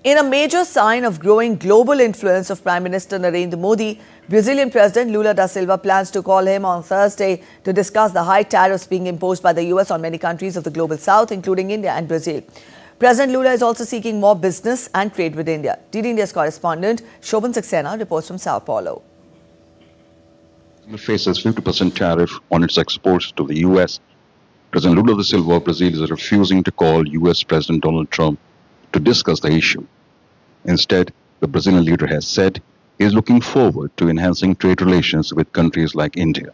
In a major sign of growing global influence of Prime Minister Narendra Modi, Brazilian President Lula da Silva plans to call him on Thursday to discuss the high tariffs being imposed by the US on many countries of the global south, including India and Brazil. President Lula is also seeking more business and trade with India. DD India's correspondent Shobhan Saxena reports from Sao Paulo. Brazil faces 50% tariff on its exports to the US. President Lula da Silva of Brazil is refusing to call US President Donald Trump to discuss the issue. Instead, the Brazilian leader has said he is looking forward to enhancing trade relations with countries like India.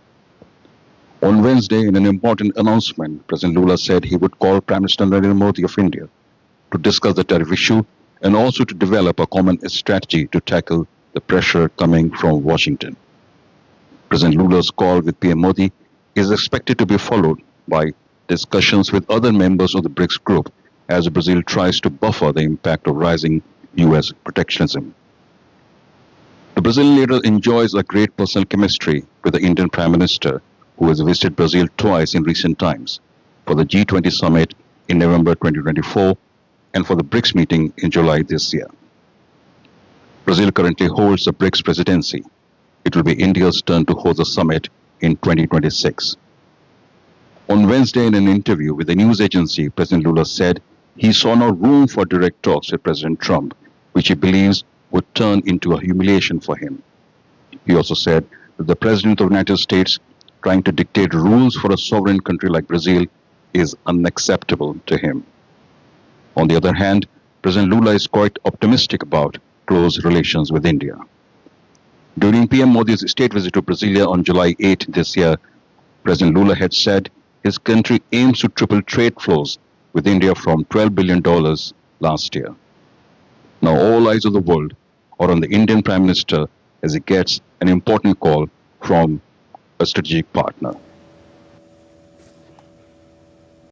On Wednesday, in an important announcement, President Lula said he would call Prime Minister Narendra Modi of India to discuss the tariff issue and also to develop a common strategy to tackle the pressure coming from Washington. President Lula's call with PM Modi is expected to be followed by discussions with other members of the BRICS group as Brazil tries to buffer the impact of rising US protectionism. The Brazilian leader enjoys a great personal chemistry with the Indian Prime Minister, who has visited Brazil twice in recent times, for the G20 summit in November 2024 and for the BRICS meeting in July this year. Brazil currently holds the BRICS presidency. It will be India's turn to host the summit in 2026. On Wednesday, in an interview with a news agency, President Lula said he saw no room for direct talks with President Trump, which he believes would turn into a humiliation for him. He also said that the President of the United States trying to dictate rules for a sovereign country like Brazil is unacceptable to him. On the other hand, President Lula is quite optimistic about close relations with India. During PM Modi's state visit to Brasilia on July 8 this year, President Lula had said his country aims to triple trade flows with India from $12 billion last year. Now all eyes of the world are on the Indian Prime Minister as he gets an important call from a strategic partner.